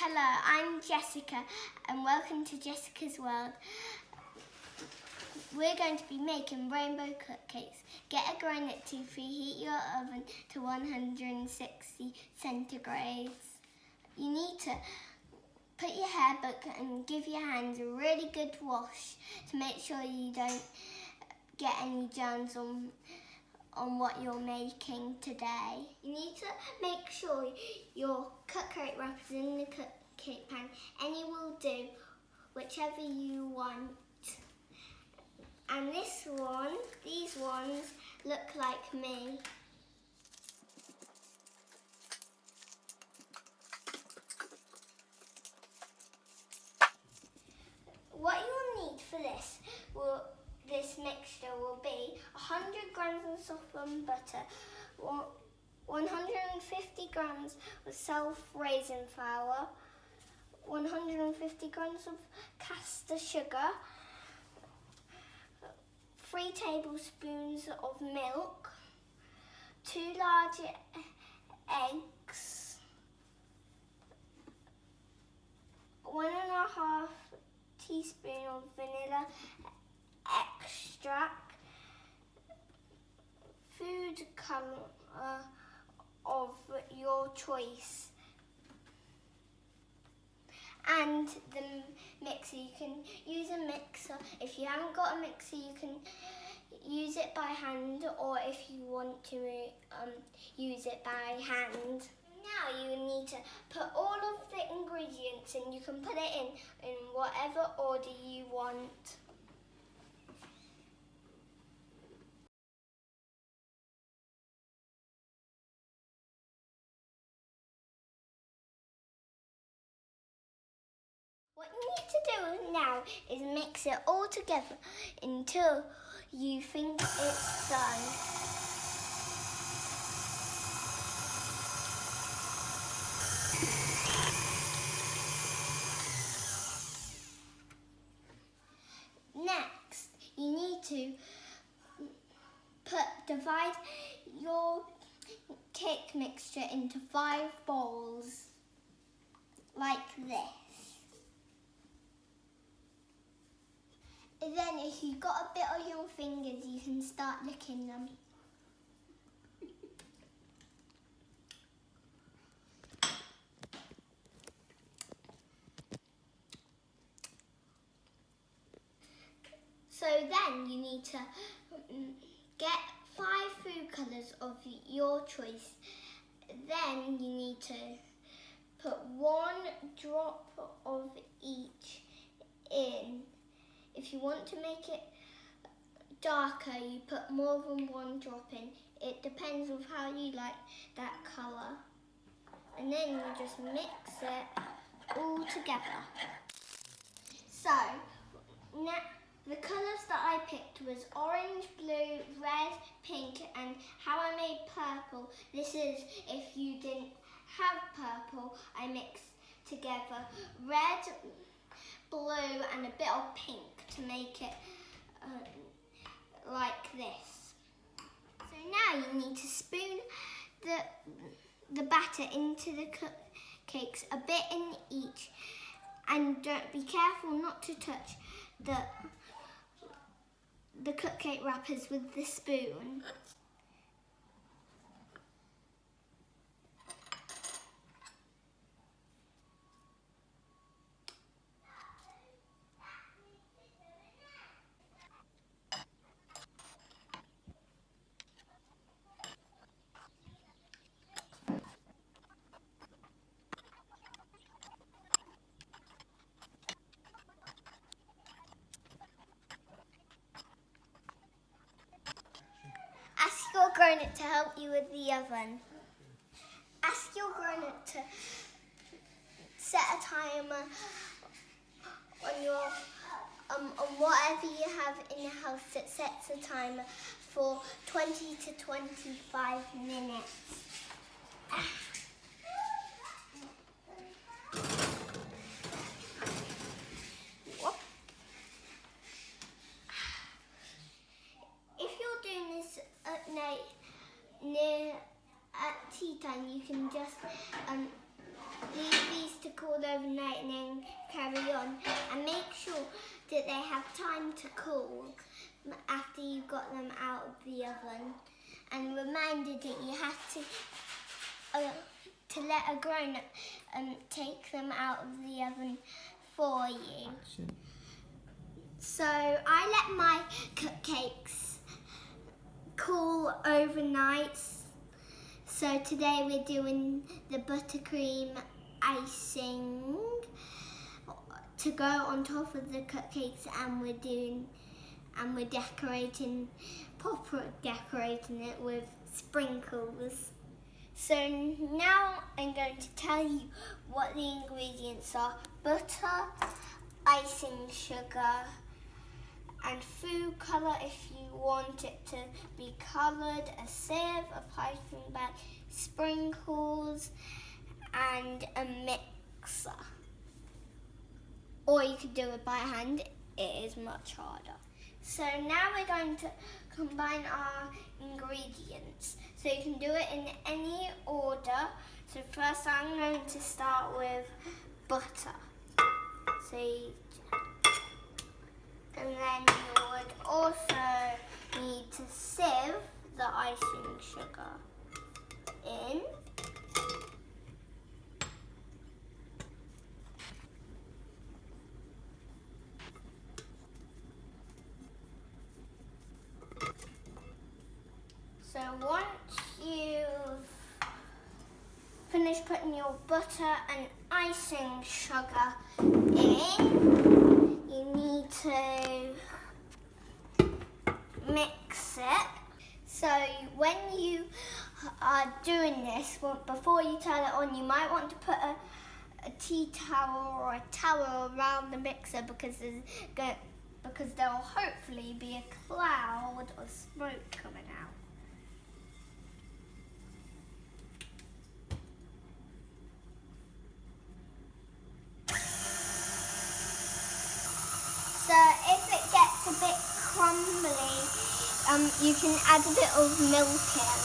Hello, I'm Jessica and welcome to Jessica's World. We're going to be making rainbow cupcakes. Get a granite to preheat your oven to 160 centigrades. You need to put your hair back and give your hands a really good wash to make sure you don't get any germs on what you're making today. You need to make sure your cupcake wrapper is in the cupcake pan. Any will do, whichever you want. And these ones look like me. What you'll need for this mixture will be 100 grams of saffron butter, 150 grams of self-raising flour, 150 grams of caster sugar, 3 tablespoons of milk, 2 large eggs, 1.5 teaspoon of vanilla extract, food colour of your choice, and the mixer. You can use a mixer. If you haven't got a mixer, you can use it by hand, or if you want to use it by hand. Now you need to put all of the ingredients in. You can put it in whatever order you want. What you need to do now is mix it all together until you think it's done. Next, you need to divide your cake mixture into 5 bowls, like this. And then if you've got a bit on your fingers, you can start licking them. So then you need to get 5 food colours of your choice. Then you need to put 1 drop of each in. If you want to make it darker, you put more than 1 drop in. It depends on how you like that colour. And then you just mix it all together. So, now the colours that I picked was orange, blue, red, pink, and how I made purple. This is if you didn't have purple, I mixed together red, blue, and a bit of pink to make it like this. So now you need to spoon the batter into the cupcakes, a bit in each, and be careful not to touch the cupcake wrappers with the spoon. Ask your grown-up to help you with the oven. Ask your grown-up to set a timer on your on whatever you have in the house that sets a timer for 20 to 25 minutes. If you're doing this at night, at tea time, you can just Leave these to cool overnight and then carry on. And make sure that they have time to cool after you got them out of the oven. And reminded that you have to let a grown-up take them out of the oven for you. So I let my cupcakes cool overnight. So today we're doing the buttercream icing to go on top of the cupcakes, and we're decorating it with sprinkles. So now I'm going to tell you what the ingredients are: butter, icing sugar, and food colour if you want it to be coloured, a sieve, a piping bag, sprinkles, and a mixer. Or you could do it by hand, it is much harder. So now we're going to combine our ingredients. So you can do it in any order. So first I'm going to start with butter. And then you would also need to sieve the icing sugar in. So once you've finished putting your butter and icing sugar in, you need to mix it. So when you are doing this, before you turn it on, you might want to put a tea towel or a towel around the mixer because there'll hopefully be a cloud of smoke coming out. So if it gets a bit crumbly, you can add a bit of milk in.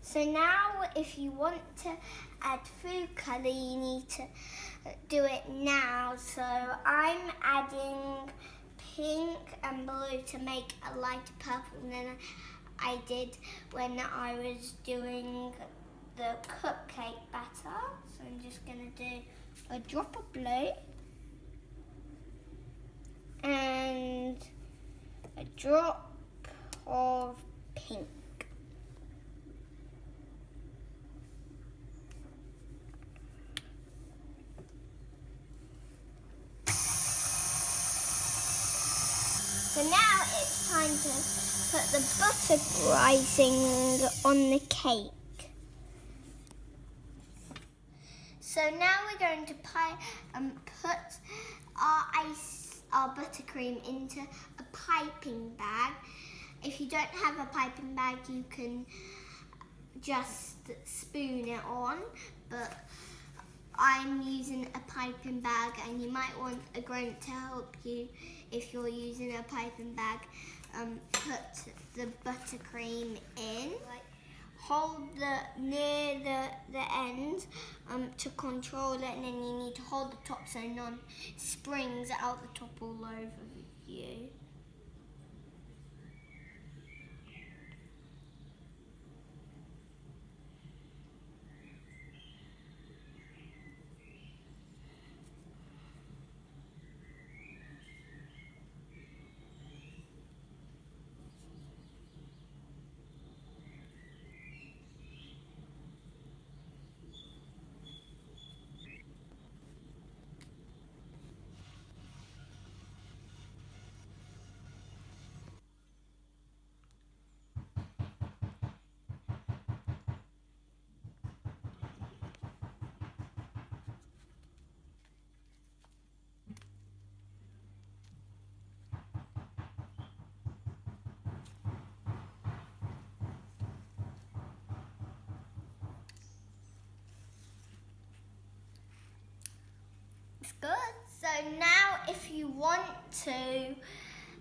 So now if you want to add food colour, you need to do it now. So I'm adding pink and blue to make a lighter purple than I did when I was doing the cupcake batter. So I'm just going to do a drop of blue and a drop of pink. So now it's time to put the butter icing on the cake. So now we're going to put our buttercream into a piping bag. If you don't have a piping bag, you can just spoon it on, but I'm using a piping bag, and you might want a grown-up to help you if you're using a piping bag. Put the buttercream in. Hold near the end to control it, and then you need to hold the top so none springs out the top all over you. It's good. So now if you want to,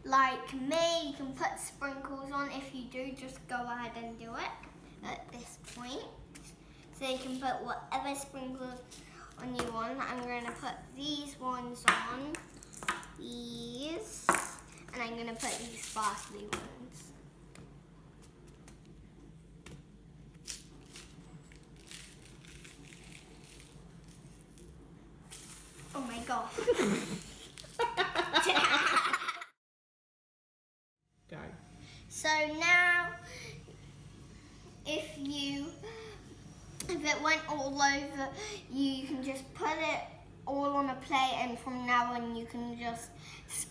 like me, you can put sprinkles on. If you do, just go ahead and do it. at this point. So you can put whatever sprinkles on you want. I'm going to put these ones on. These. And I'm going to put these sparkly ones. Oh my gosh. Go. So now, if it went all over, you can just put it all on a plate, and from now on you can just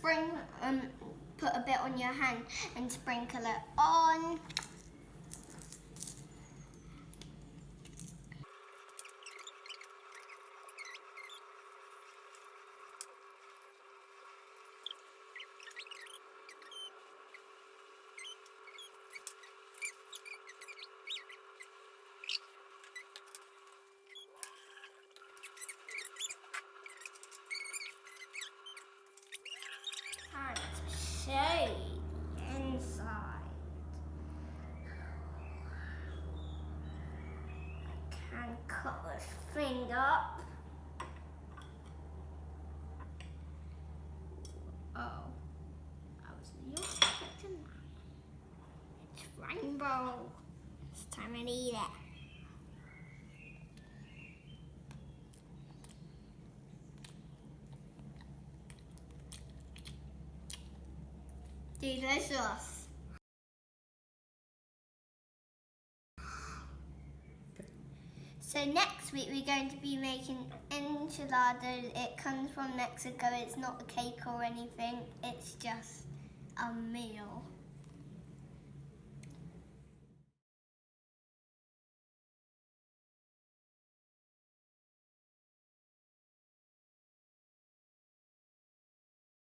put a bit on your hand and sprinkle it on. Can't show the inside. I can cut this thing up. Oh, I was not expecting that. It's rainbow. It's time to eat it. Delicious. So next week we're going to be making enchiladas. It comes from Mexico. It's not a cake or anything. It's just a meal.